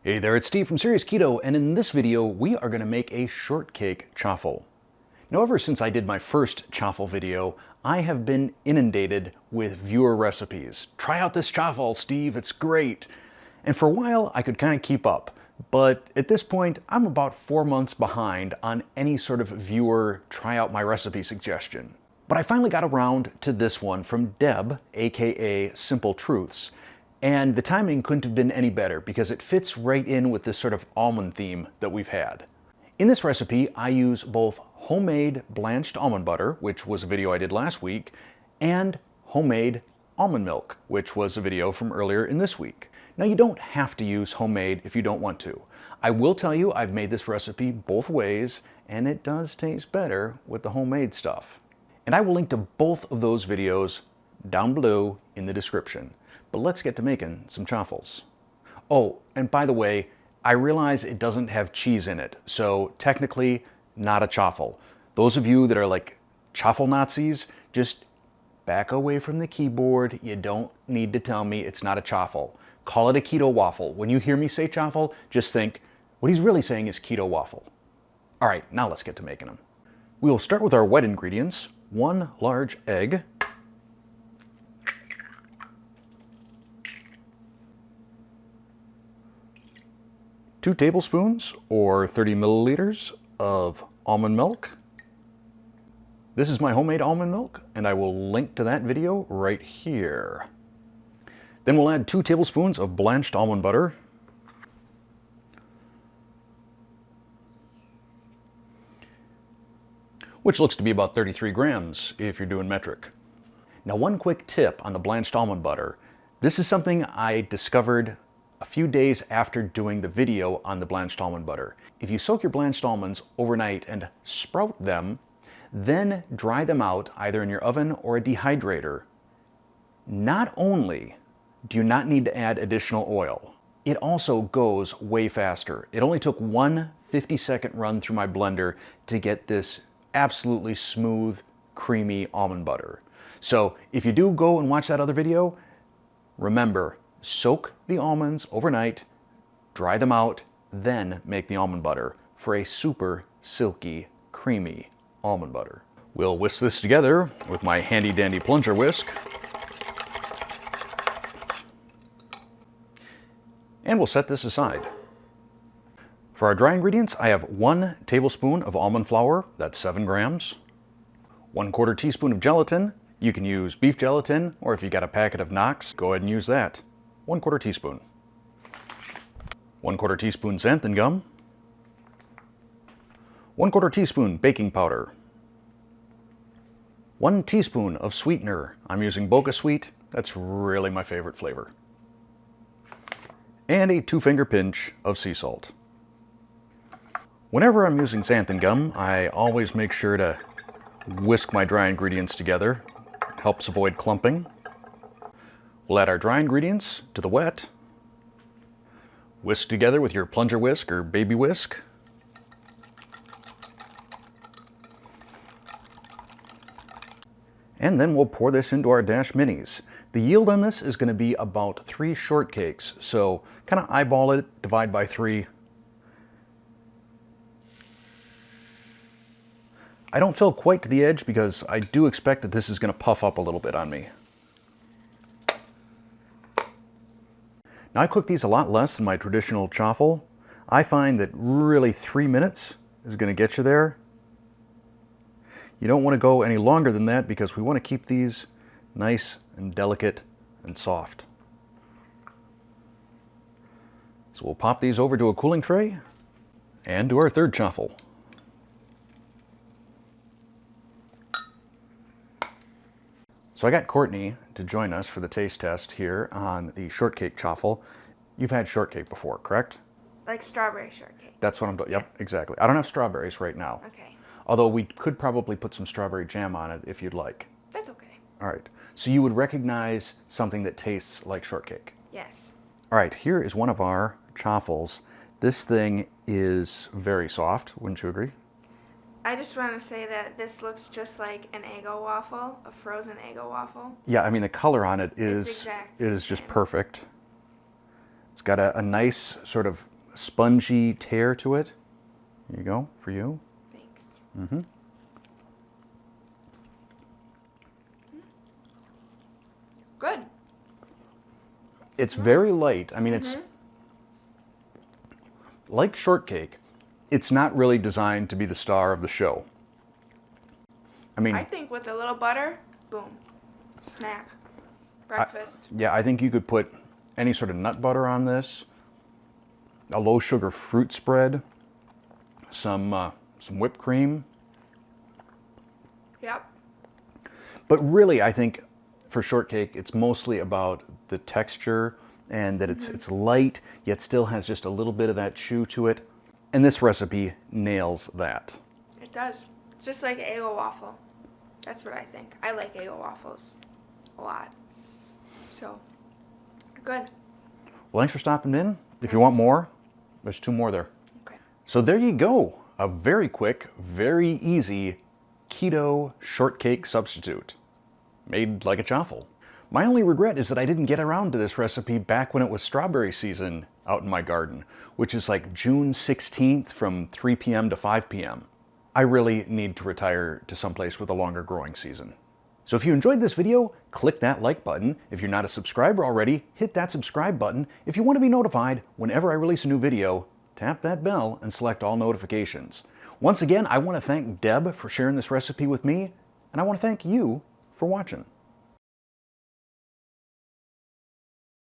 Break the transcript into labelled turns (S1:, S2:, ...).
S1: Hey there, it's Steve from Serious Keto, and in this video we are going to make a shortcake chaffle. Now, ever since I did my first chaffle video, I have been inundated with viewer recipes. Try out this chaffle, Steve, it's great. And for a while I could kind of keep up, but at this point I'm about 4 months behind on any sort of viewer try out my recipe suggestion. But I finally got around to this one from Deb, aka SimpleTruths. And the timing couldn't have been any better because it fits right in with this sort of almond theme that we've had. In this recipe, I use both homemade blanched almond butter, which was a video I did last week, and homemade almond milk, which was a video from earlier in this week. Now, you don't have to use homemade if you don't want to. I will tell you I've made this recipe both ways, and it does taste better with the homemade stuff. And I will link to both of those videos down below in the description. But let's get to making some chaffles. Oh, and by the way, I realize it doesn't have cheese in it, so technically not a chaffle. Those of you that are like chaffle Nazis, just back away from the keyboard. You don't need to tell me it's not a chaffle. Call it a keto waffle. When you hear me say chaffle, just think, what he's really saying is keto waffle. All right, now let's get to making them. We will start with our wet ingredients. 1 large egg, 2 tablespoons or 30 milliliters of almond milk. This is my homemade almond milk, and I will link to that video right here. Then we'll add 2 tablespoons of blanched almond butter, which looks to be about 33 grams if you're doing metric. Now, one quick tip on the blanched almond butter. This is something I discovered a few days after doing the video on the blanched almond butter. If you soak your blanched almonds overnight and sprout them, then dry them out either in your oven or a dehydrator, not only do you not need to add additional oil, it also goes way faster. It only took one 50-second run through my blender to get this absolutely smooth, creamy almond butter. So if you do go and watch that other video, remember, soak the almonds overnight, dry them out, then make the almond butter for a super silky, creamy almond butter. We'll whisk this together with my handy dandy plunger whisk. And we'll set this aside. For our dry ingredients, I have 1 tablespoon of almond flour, that's 7 grams, 1/4 teaspoon of gelatin. You can use beef gelatin, or if you got a packet of Knox, go ahead and use that. 1/4 teaspoon. 1/4 teaspoon xanthan gum. 1/4 teaspoon baking powder. 1 teaspoon of sweetener. I'm using Boca Sweet. That's really my favorite flavor. And a 2-finger pinch of sea salt. Whenever I'm using xanthan gum, I always make sure to whisk my dry ingredients together. Helps avoid clumping. We'll add our dry ingredients to the wet. Whisk together with your plunger whisk or baby whisk. And then we'll pour this into our Dash Minis. The yield on this is going to be about 3 shortcakes, so kind of eyeball it, divide by 3. I don't fill quite to the edge because I do expect that this is going to puff up a little bit on me. Now, I cook these a lot less than my traditional chaffle. I find that really 3 minutes is going to get you there. You don't want to go any longer than that because we want to keep these nice and delicate and soft. So we'll pop these over to a cooling tray and do our third chaffle. So I got Courtney to join us for the taste test here on the shortcake chaffle. You've had shortcake before, correct?
S2: Like strawberry shortcake.
S1: That's what I'm doing. Yep, exactly. I don't have strawberries right now.
S2: Okay.
S1: Although we could probably put some strawberry jam on it if you'd like.
S2: That's okay.
S1: All right. So you would recognize something that tastes like shortcake?
S2: Yes.
S1: All right, here is one of our chaffles. This thing is very soft, wouldn't you agree?
S2: I just want to say that this looks just like an Eggo waffle, a frozen Eggo waffle.
S1: Yeah, I mean the color on it is just perfect. It's got a nice sort of spongy tear to it. Here you go, for you.
S2: Thanks.
S1: Mm-hmm.
S2: Good.
S1: It's very light. I mean, it's like Shortcake. It's not really designed to be the star of the show. I mean,
S2: I think with a little butter, boom, snack, breakfast.
S1: yeah, I think you could put any sort of nut butter on this, a low sugar fruit spread, some whipped cream.
S2: Yep.
S1: But really, I think for Shortcake, it's mostly about the texture and that it's light, yet still has just a little bit of that chew to it. And this recipe nails that.
S2: It does. It's just like Eggo waffle. That's what I think. I like Eggo waffles a lot. So, good.
S1: Well, thanks for stopping in. If you want more, there's 2 more there.
S2: Okay.
S1: So there you go. A very quick, very easy keto shortcake substitute. Made like a chaffle. My only regret is that I didn't get around to this recipe back when it was strawberry season out in my garden, which is like June 16th from 3 p.m. to 5 p.m. I really need to retire to someplace with a longer growing season. So if you enjoyed this video, click that like button. If you're not a subscriber already, hit that subscribe button. If you want to be notified whenever I release a new video, tap that bell and select all notifications. Once again, I want to thank Deb for sharing this recipe with me, and I want to thank you for watching.